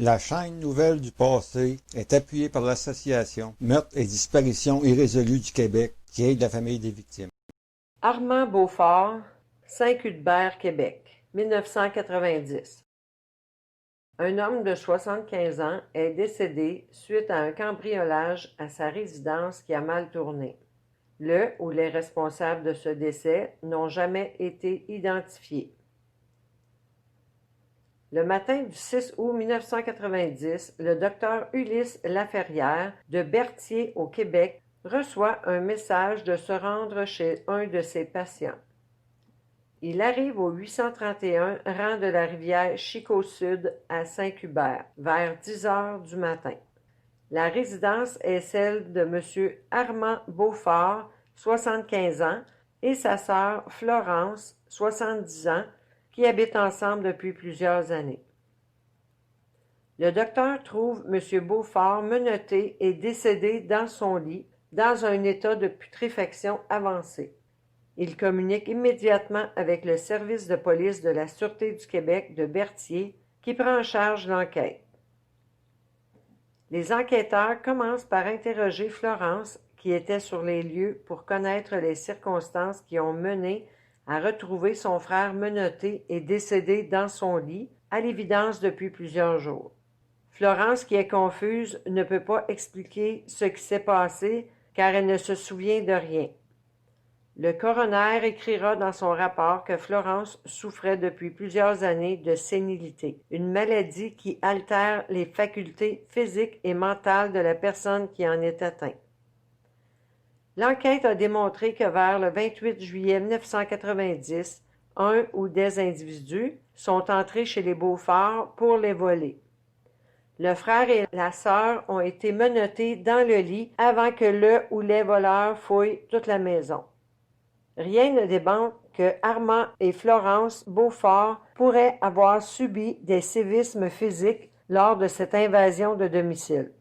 La chaîne Nouvelles du passé est appuyée par l'association Meurtres et disparitions irrésolues du Québec qui aide la famille des victimes. Armand Beaufort, Saint-Cuthbert, Québec, 1990. Un homme de 75 ans est décédé suite à un cambriolage à sa résidence qui a mal tourné. Le ou les responsables de ce décès n'ont jamais été identifiés. Le matin du 6 août 1990, le docteur Ulysse Laferrière de Berthier au Québec reçoit un message de se rendre chez un de ses patients. Il arrive au 831 rang de la rivière Chicot-Sud à Saint-Cuthbert, vers 10 heures du matin. La résidence est celle de M. Armand Beaufort, 75 ans, et sa sœur Florence, 70 ans, qui habitent ensemble depuis plusieurs années. Le docteur trouve M. Beaufort menotté et décédé dans son lit, dans un état de putréfaction avancé. Il communique immédiatement avec le service de police de la Sûreté du Québec de Berthier, qui prend en charge l'enquête. Les enquêteurs commencent par interroger Florence, qui était sur les lieux pour connaître les circonstances qui ont mené à retrouver son frère menotté et décédé dans son lit, à l'évidence depuis plusieurs jours. Florence, qui est confuse, ne peut pas expliquer ce qui s'est passé car elle ne se souvient de rien. Le coroner écrira dans son rapport que Florence souffrait depuis plusieurs années de sénilité, une maladie qui altère les facultés physiques et mentales de la personne qui en est atteinte. L'enquête a démontré que vers le 28 juillet 1990, un ou des individus sont entrés chez les Beaufort pour les voler. Le frère et la sœur ont été menottés dans le lit avant que le ou les voleurs fouillent toute la maison. Rien ne démontre que Armand et Florence Beaufort pourraient avoir subi des sévices physiques lors de cette invasion de domicile.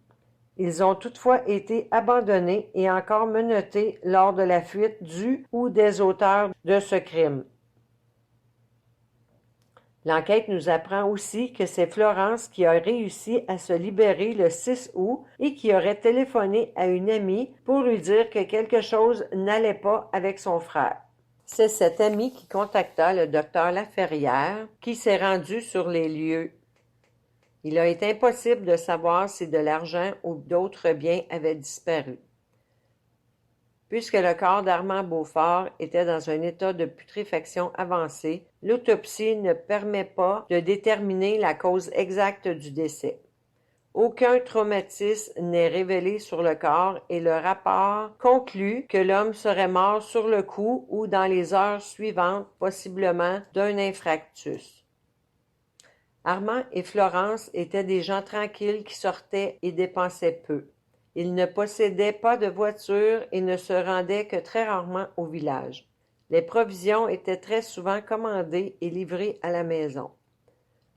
Ils ont toutefois été abandonnés et encore menottés lors de la fuite du ou des auteurs de ce crime. L'enquête nous apprend aussi que c'est Florence qui a réussi à se libérer le 6 août et qui aurait téléphoné à une amie pour lui dire que quelque chose n'allait pas avec son frère. C'est cette amie qui contacta le docteur Laferrière qui s'est rendu sur les lieux. Il a été impossible de savoir si de l'argent ou d'autres biens avaient disparu. Puisque le corps d'Armand Beaufort était dans un état de putréfaction avancée, l'autopsie ne permet pas de déterminer la cause exacte du décès. Aucun traumatisme n'est révélé sur le corps et le rapport conclut que l'homme serait mort sur le coup ou dans les heures suivantes, possiblement d'un infarctus. Armand et Florence étaient des gens tranquilles qui sortaient et dépensaient peu. Ils ne possédaient pas de voiture et ne se rendaient que très rarement au village. Les provisions étaient très souvent commandées et livrées à la maison.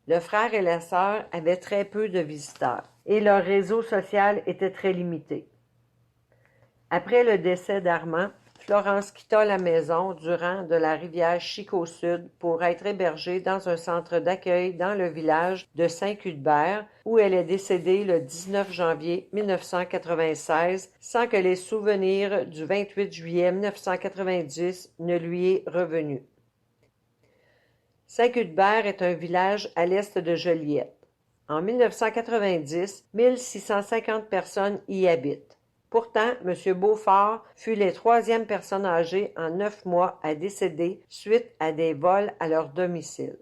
Le frère et la sœur avaient très peu de visiteurs et leur réseau social était très limité. Après le décès d'Armand, Florence quitta la maison du rang de la rivière Chicot-Sud pour être hébergée dans un centre d'accueil dans le village de Saint-Cuthbert où elle est décédée le 19 janvier 1996 sans que les souvenirs du 28 juillet 1990 ne lui aient revenu. Saint-Cuthbert est un village à l'est de Joliette. En 1990, 1650 personnes y habitent. Pourtant, M. Beaufort fut les troisièmes personnes âgées en 9 mois à décéder suite à des vols à leur domicile.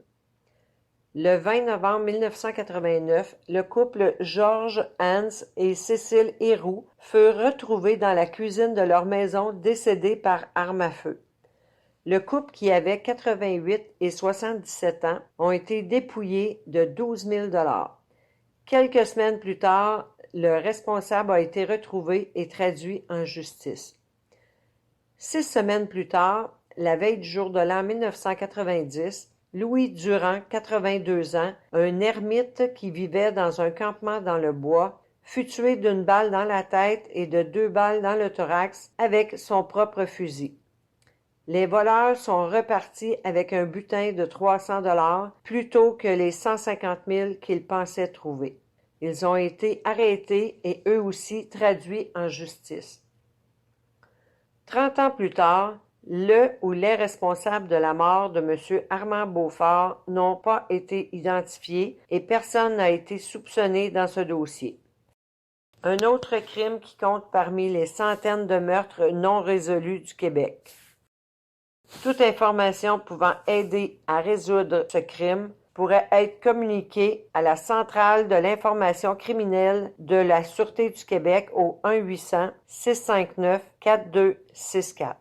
Le 20 novembre 1989, le couple Georges Hans et Cécile Héroux furent retrouvés dans la cuisine de leur maison décédés par arme à feu. Le couple, qui avait 88 et 77 ans, ont été dépouillés de 12 000 $. Quelques semaines plus tard, le responsable a été retrouvé et traduit en justice. 6 semaines plus tard, la veille du jour de l'an 1990, Louis Durand, 82 ans, un ermite qui vivait dans un campement dans le bois, fut tué d'une balle dans la tête et de 2 balles dans le thorax avec son propre fusil. Les voleurs sont repartis avec un butin de 300 $ plutôt que les 150 000 qu'ils pensaient trouver. Ils ont été arrêtés et eux aussi traduits en justice. 30 ans plus tard, le ou les responsables de la mort de M. Armand Beaufort n'ont pas été identifiés et personne n'a été soupçonné dans ce dossier. Un autre crime qui compte parmi les centaines de meurtres non résolus du Québec. Toute information pouvant aider à résoudre ce crime pourrait être communiquée à la Centrale de l'information criminelle de la Sûreté du Québec au 1-800-659-4264.